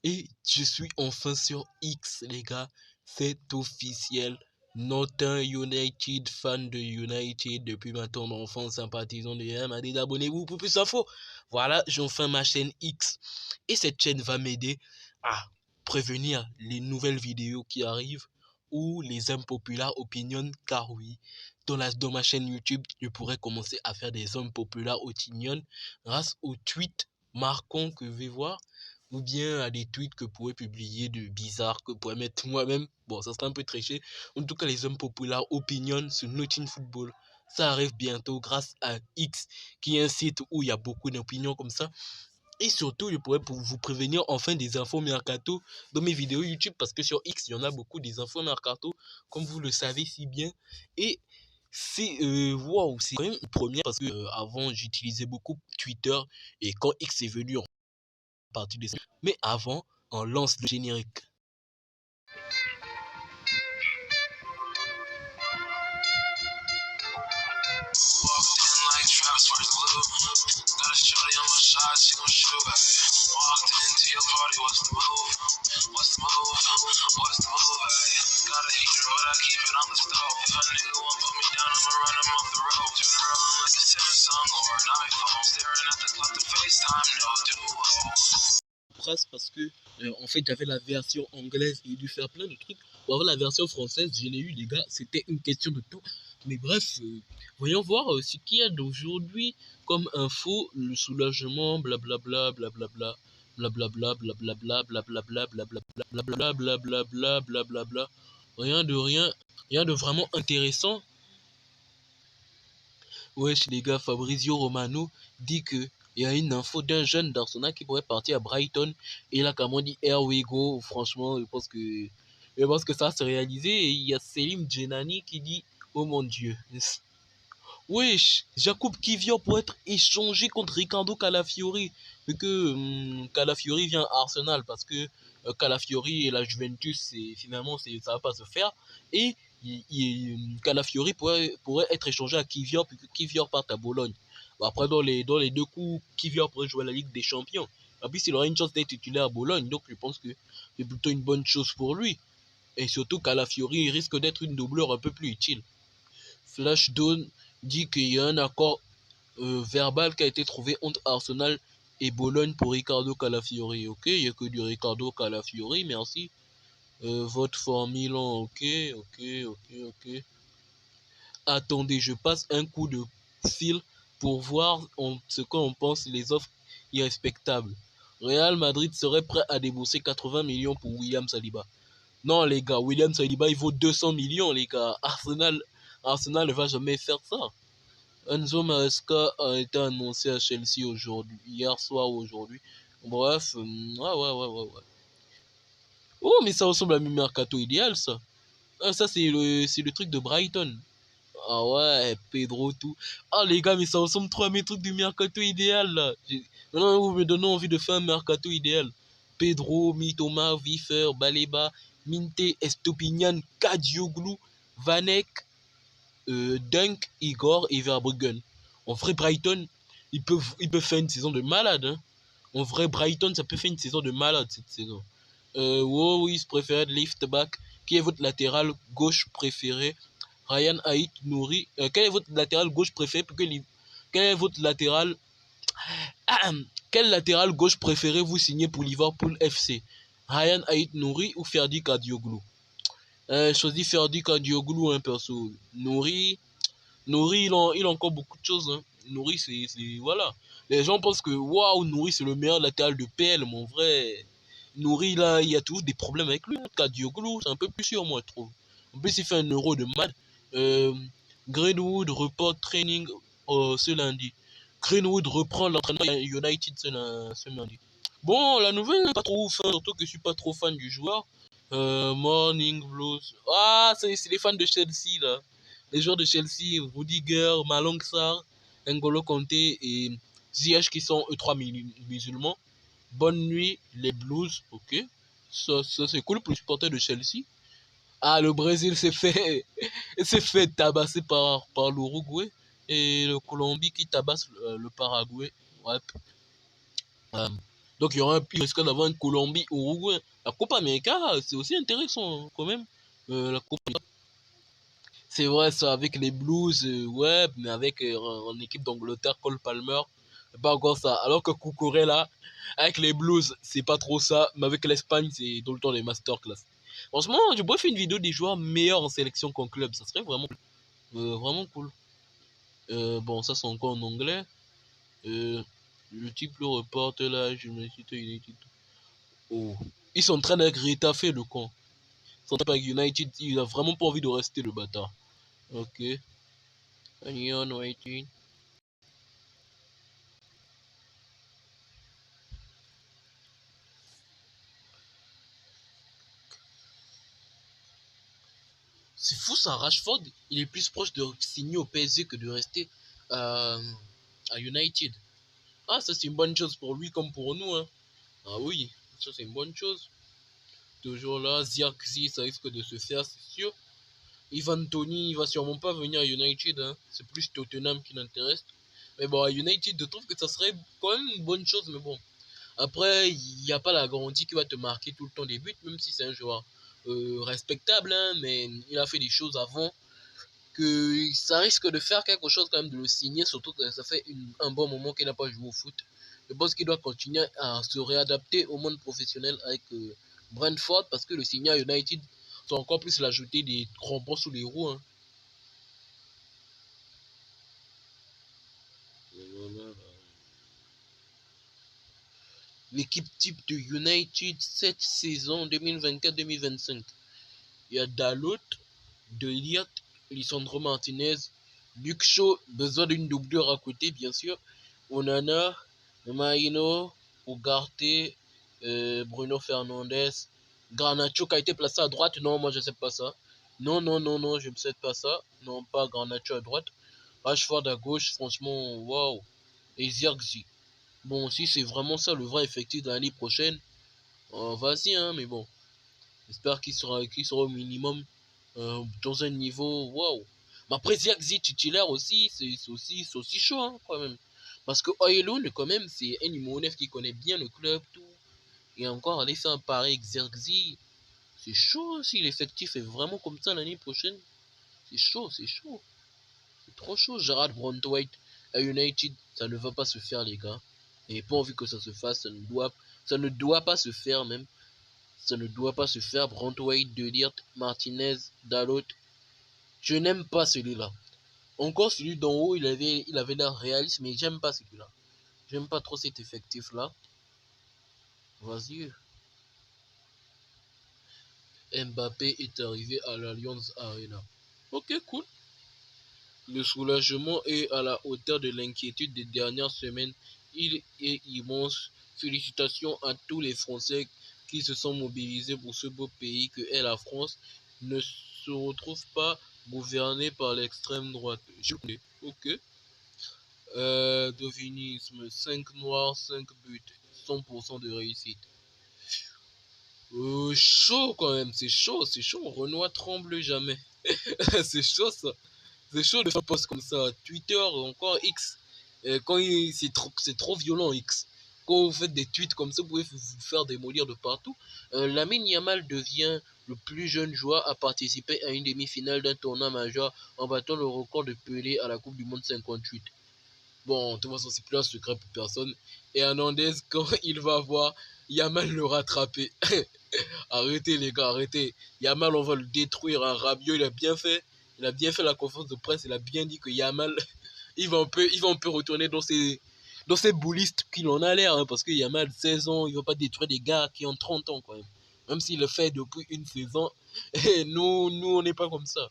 Et je suis enfin sur X, les gars. C'est officiel. Notin United, fan de United depuis ma tendre enfance, sympathisant de Real Madrid. Abonnez-vous pour plus d'infos. Voilà, j'ai enfin ma chaîne X. Et cette chaîne va m'aider à prévenir les nouvelles vidéos qui arrivent ou les impopulaires opinions. Car oui, dans ma chaîne YouTube, je pourrais commencer à faire des impopulaires opinions grâce aux tweets marquants que je vais voir, ou bien à des tweets que vous pouvez publier de bizarres que vous pouvez mettre moi-même. Bon, ça sera un peu triché. En tout cas, les hommes populaires opinion sur Notin Football. Ça arrive bientôt grâce à X, qui est un site où il y a beaucoup d'opinions comme ça. Et surtout, je pourrais vous prévenir enfin des infos mercato dans mes vidéos YouTube, parce que sur X, il y en a beaucoup des infos mercato, comme vous le savez si bien. Et c'est wow, c'est quand même une première, parce que avant, j'utilisais beaucoup Twitter, et quand X est venu en partie de ça. Mais avant, on lance le générique. Parce que en fait j'avais la version anglaise et dû faire plein de trucs. Pour avoir la version française, je l'ai eu, les gars, c'était une question de temps. Mais bref, voyons voir ce qu'il y a d'aujourd'hui comme info. Le soulagement, blablabla, blablabla, blablabla, blablabla, blablabla, blablabla, blablabla, blablabla. Rien de vraiment intéressant. Wesh les gars, Fabrizio Romano dit que il y a une info d'un jeune d'Arsenal qui pourrait partir à Brighton. Et là, comme on dit, here we go. Franchement, je pense que ça va se réaliser. Et il y a Selim Djenani qui dit, oh mon Dieu. Wesh, Jacob Kivior pourrait être échangé contre Ricardo Calafiori. Vu que Calafiori vient à Arsenal, parce que Calafiori et la Juventus, finalement, ça va pas se faire. Et Calafiori pourrait être échangé à Kivior, puis que Kivior parte à Bologne. Bon, après, dans les deux coups, Kivior pourrait jouer à la Ligue des Champions. En plus, il aura une chance d'être titulaire à Bologne, donc je pense que c'est plutôt une bonne chose pour lui. Et surtout, Calafiori risque d'être une doublure un peu plus utile. Flashdone dit qu'il y a un accord verbal qui a été trouvé entre Arsenal et Bologne pour Ricardo Calafiori. Ok, il n'y a que du Ricardo Calafiori, merci. Vote for Milan, ok. Attendez, je passe un coup de fil pour voir ce qu'on pense les offres irrespectables. Real Madrid serait prêt à débourser 80 millions pour William Saliba. Non les gars, William Saliba il vaut 200 millions les gars. Arsenal ne va jamais faire ça. Enzo Maresca a été annoncé à Chelsea aujourd'hui, hier soir ou aujourd'hui. Bref, ouais. Oh, mais ça ressemble à mi mercato idéal, ça. Ah, ça, c'est le truc de Brighton. Ah ouais, Pedro, tout. Ah, les gars, mais ça ressemble trop à mes trucs du mercato idéal, là. Maintenant, vous me donnez envie de faire un mercato idéal. Pedro, Mitoma, Wiffer, Baleba, Minte, Estopinian, Kadioglu, Vanek, Dunk, Igor et Verbruggen. En vrai, Brighton, ils peuvent faire une saison de malade. Hein. En vrai, Brighton, ça peut faire une saison de malade cette saison. Woris préféré de left back. Qui est votre latéral gauche préféré? Ryan Haït Nouri. Quel est votre latéral gauche préféré? Quel est votre latéral quel latéral gauche préféré vous signez pour Liverpool FC? Ryan Haït Nouri ou Ferdi Kadioglu? Choisis Ferdi Kadioglu, hein, perso. Nouri, il a encore beaucoup de choses. Hein. Nouri, voilà. Les gens pensent que waouh, Nouri, c'est le meilleur latéral de PL, mais en vrai, Nouri, là, il y a toujours des problèmes avec lui. Kadioglu, c'est un peu plus sûr, moi, je trouve. En plus, il fait un euro de mal. Greenwood report training ce lundi. Greenwood reprend l'entraînement United ce lundi. Bon, la nouvelle n'est pas trop ouf, hein, surtout que je suis pas trop fan du joueur. Morning Blues. Ah, c'est les fans de Chelsea, là. Les joueurs de Chelsea, Rudiger, Malang Sarr, N'Golo Kanté et Ziyech qui sont eux trois musulmans. Bonne nuit, les Blues, ok. Ça c'est cool pour les supporters de Chelsea. Ah, le Brésil s'est fait tabasser par l'Uruguay et le Colombie qui tabasse le Paraguay. Ouais. Donc il risque d'avoir une Colombie-Uruguay. La Copa América, c'est aussi intéressant quand même. La Copa C'est vrai, ça, avec les Blues, ouais, mais avec en équipe d'Angleterre, Cole Palmer, c'est pas encore ça. Alors que Cucurella, avec les Blues, c'est pas trop ça, mais avec l'Espagne, c'est tout le temps les masterclass. Franchement, je pourrais faire une vidéo des joueurs meilleurs en sélection qu'en club, ça serait vraiment cool. Bon, ça c'est encore en anglais. Le type le reporte là, je me suis United. Oh, ils sont en train d'être rétaffés le camp. Ils sont en train avec United, il a vraiment pas envie de rester le bâtard. Ok. Onion waiting. C'est fou ça, Rashford, il est plus proche de signer au PSG que de rester à United. Ah, ça c'est une bonne chose pour lui comme pour nous. Hein. Ah oui, ça c'est une bonne chose. Toujours là, Zirkzee, ça risque de se faire, c'est sûr. Ivan Toney, il va sûrement pas venir à United. Hein. C'est plus Tottenham qui l'intéresse. Mais bon, à United, je trouve que ça serait quand même une bonne chose. Mais bon, après, il n'y a pas la garantie qu'il va te marquer tout le temps des buts, même si c'est un joueur respectable. Hein, mais il a fait des choses avant que ça risque de faire quelque chose quand même de le signer, surtout que ça fait un bon moment qu'il n'a pas joué au foot. Je pense qu'il doit continuer à se réadapter au monde professionnel avec Brentford parce que le signer à United, c'est encore plus l'ajouter des crampons sous les roues. Hein. L'équipe type de United cette saison 2024-2025. Il y a Dalot, De Ligt, Lisandro Martinez, Luke Shaw, besoin d'une doublure à côté, bien sûr. Onana, Maino, Ugarte, Bruno Fernandes, Garnacho qui a été placé à droite. Non, moi je ne sais pas ça. Non, non, non, non, je ne sais pas ça. Non, pas Garnacho à droite. Rashford à gauche, franchement, waouh. Et Zirkzee. Bon, si c'est vraiment ça le vrai effectif de l'année prochaine, vas-y, hein, mais bon. J'espère qu'il sera au minimum dans un niveau waouh. Mais après, Zirkzee titulaire aussi, c'est aussi chaud hein, quand même. Parce que Højlund, quand même, c'est un numéro 9 qui connaît bien le club, tout. Et encore, aller faire un pari avec Zirkzee, c'est chaud si l'effectif est vraiment comme ça l'année prochaine. C'est chaud, c'est chaud. C'est trop chaud. Gerard Brandtwaite à United, ça ne va pas se faire, les gars. Et pas envie que ça se fasse, ça ne doit pas se faire même. Ça ne doit pas se faire. Brandtwaite, De Ligt, Martinez, Dalot. Je n'aime pas celui-là. Encore celui d'en haut, il avait l'air réaliste, mais j'aime pas celui-là. J'aime pas trop cet effectif-là. Vas-y. Mbappé est arrivé à l'Allianz Arena. Ok, cool. Le soulagement est à la hauteur de l'inquiétude des dernières semaines. Il est immense. Félicitations à tous les Français qui se sont mobilisés pour ce beau pays que est la France. Ne se retrouve pas gouverné par l'extrême droite. Ok. Devinisme, 5 noirs, 5 buts, 100% de réussite. Chaud quand même, c'est chaud, c'est chaud. Renoir tremble jamais. C'est chaud ça. C'est chaud de faire un post comme ça. Twitter, encore X. Quand c'est trop violent X. Quand vous faites des tweets comme ça, vous pouvez vous faire démolir de partout. Lamine Yamal devient le plus jeune joueur à participer à une demi-finale d'un tournoi majeur en battant le record de Pelé à la Coupe du Monde 58. Bon, de toute façon, c'est plus un secret pour personne. Et Hernandez, quand il va voir Yamal le rattraper. Arrêtez les gars, arrêtez. Yamal, on va le détruire. Hein. Rabiot, il a bien fait. Il a bien fait la conférence de presse. Il a bien dit que Yamal, il va un peu retourner dans ses boulistes qu'il en a l'air. Hein, parce que Yamal, 16 ans, il ne va pas détruire des gars qui ont 30 ans quand même. Même s'il le fait depuis une saison. Et nous, on n'est pas comme ça.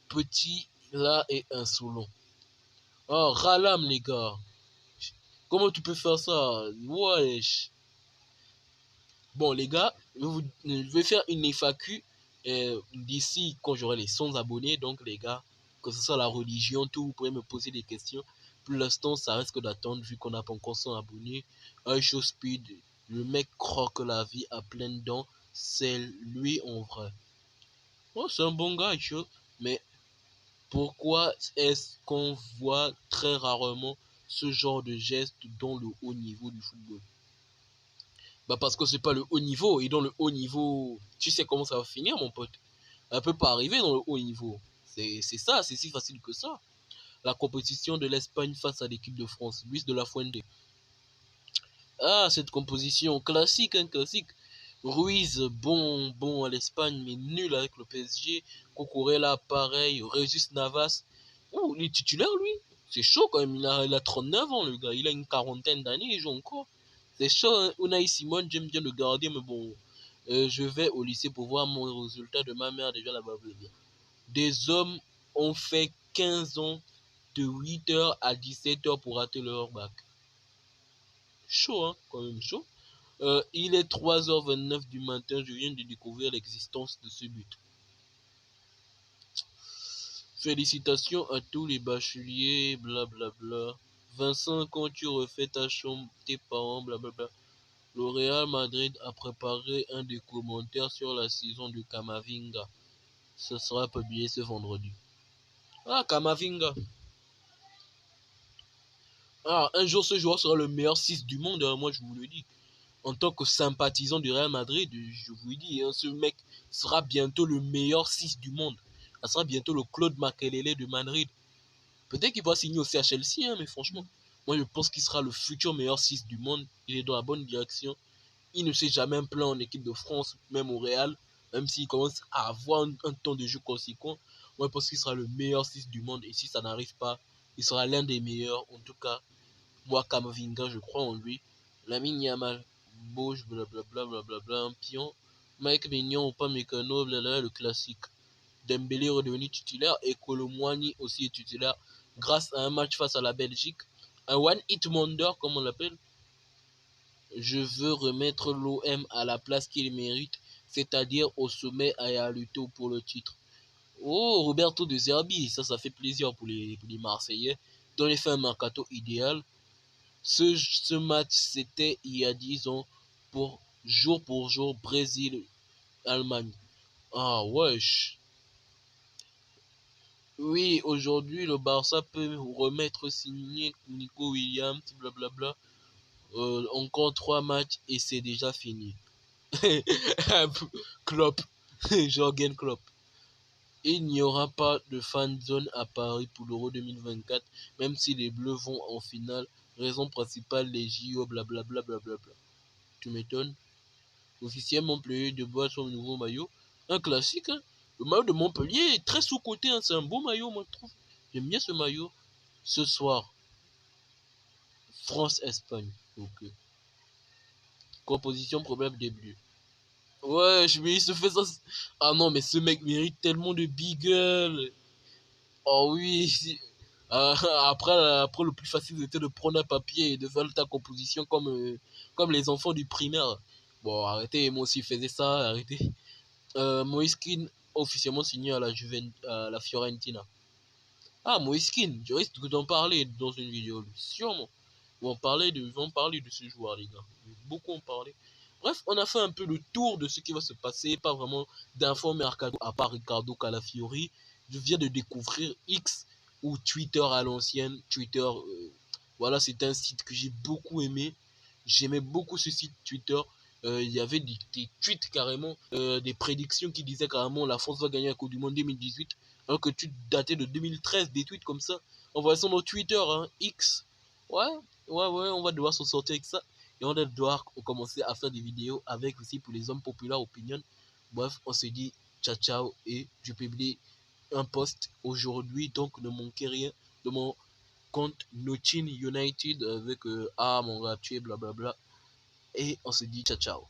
Petit, là, et insolent. Oh, Ralam, les gars. Comment tu peux faire ça? Wesh. Bon, les gars, je vais faire une FAQ d'ici quand j'aurai les 100 abonnés. Donc, les gars, que ce soit la religion, tout, vous pouvez me poser des questions. Pour l'instant, ça risque d'attendre vu qu'on n'a pas encore 100 abonnés. Un show speed, le mec croque la vie à pleines dents. C'est lui en vrai. Oh, c'est un bon gars, chaud. Mais pourquoi est-ce qu'on voit très rarement ce genre de geste dans le haut niveau du football? Bah parce que c'est pas le haut niveau. Et dans le haut niveau, tu sais comment ça va finir, mon pote. Elle peut pas arriver dans le haut niveau. C'est ça, c'est si facile que ça. La composition de l'Espagne face à l'équipe de France, Luis de la Fuente. Ah, cette composition classique, hein, classique. Ruiz, bon à l'Espagne, mais nul avec le PSG. Cucurella, pareil. Jesus Navas. Oh, il est titulaire, lui. C'est chaud quand même. Il a 39 ans, le gars. Il a une quarantaine d'années, il joue encore. C'est chaud, hein. Unai Simon, j'aime bien le garder, mais bon. Je vais au lycée pour voir mon résultat de ma mère déjà là-bas. Des hommes ont fait 15 ans de 8h à 17h pour rater leur bac. Chaud, hein, quand même chaud. Il est 3h29 du matin, je viens de découvrir l'existence de ce but. Félicitations à tous les bacheliers, blablabla. Vincent, quand tu refais ta chambre, tes parents, blablabla. Le Real Madrid a préparé un des commentaires sur la saison de Camavinga. Ce sera publié ce vendredi. Ah, Camavinga. Ah, un jour, ce joueur sera le meilleur 6 du monde, hein, moi je vous le dis. En tant que sympathisant du Real Madrid, je vous dis, hein, ce mec sera bientôt le meilleur 6 du monde. Ça sera bientôt le Claude Makelele de Madrid. Peut-être qu'il va signer aussi à Chelsea, hein, mais franchement, moi je pense qu'il sera le futur meilleur 6 du monde. Il est dans la bonne direction. Il ne s'est jamais plaint en équipe de France, même au Real, même s'il commence à avoir un temps de jeu conséquent. Moi je pense qu'il sera le meilleur 6 du monde. Et si ça n'arrive pas, il sera l'un des meilleurs. En tout cas, moi, Camavinga, je crois en lui. Lamine Yamal, Bauche, blablabla, un pion. Mike Mignon, pas Mécano, blablabla, le classique. Dembélé est redevenu titulaire et Colomwani aussi est titulaire grâce à un match face à la Belgique. Un one-hit wonder, comme on l'appelle. Je veux remettre l'OM à la place qu'il mérite, c'est-à-dire au sommet et à lutter pour le titre. Oh, Roberto De Zerbi, ça fait plaisir pour les Marseillais, dont il fait un mercato idéal. Ce match, c'était il y a 10 ans, pour jour, Brésil-Allemagne. Ah, wesh. Oui, aujourd'hui, le Barça peut remettre signé Nico Williams, blablabla. Encore 3 matchs et c'est déjà fini. Klopp, Jürgen Klopp. Il n'y aura pas de fan zone à Paris pour l'Euro 2024, même si les Bleus vont en finale. Raison principale, les JO, blablabla. Tu m'étonnes. Officiel Montpellier de bois son nouveau maillot. Un classique, hein. Le maillot de Montpellier est très sous-coté, hein. C'est un beau maillot, moi, je trouve. J'aime bien ce maillot. Ce soir, France-Espagne. Ok. Composition, problème des Bleus. Ouais, mais il se fait ça. Ah non, mais ce mec mérite tellement de biggle. Oh oui. Après, le plus facile c'était de prendre un papier et de faire ta composition comme les enfants du primaire. Bon, arrêtez, moi aussi je faisais ça, arrêtez. Moiskin officiellement signé à la Fiorentina. Ah, Moiskin, je risque d'en parler dans une vidéo, sûrement. Ils vont parler de ce joueur, les gars. Beaucoup ont parlé. Bref, on a fait un peu le tour de ce qui va se passer. Pas vraiment d'infos mercado à part Ricardo Calafiori. Je viens de découvrir X ou Twitter à l'ancienne. Twitter, voilà, c'est un site que j'ai beaucoup aimé. J'aimais beaucoup ce site Twitter. Il y avait des tweets carrément, des prédictions qui disaient carrément la France va gagner la Coupe du Monde 2018. Alors que tu datais de 2013, des tweets comme ça. On voit ça sur Twitter, hein, X. Ouais, on va devoir s'en sortir avec ça. Et on va devoir commencer à faire des vidéos avec aussi pour les hommes populaires opinion. Bref, on se dit ciao ciao et je publie un post aujourd'hui, donc ne manquez rien de mon compte Nochin United avec mon gars tu es blablabla. Et on se dit ciao ciao.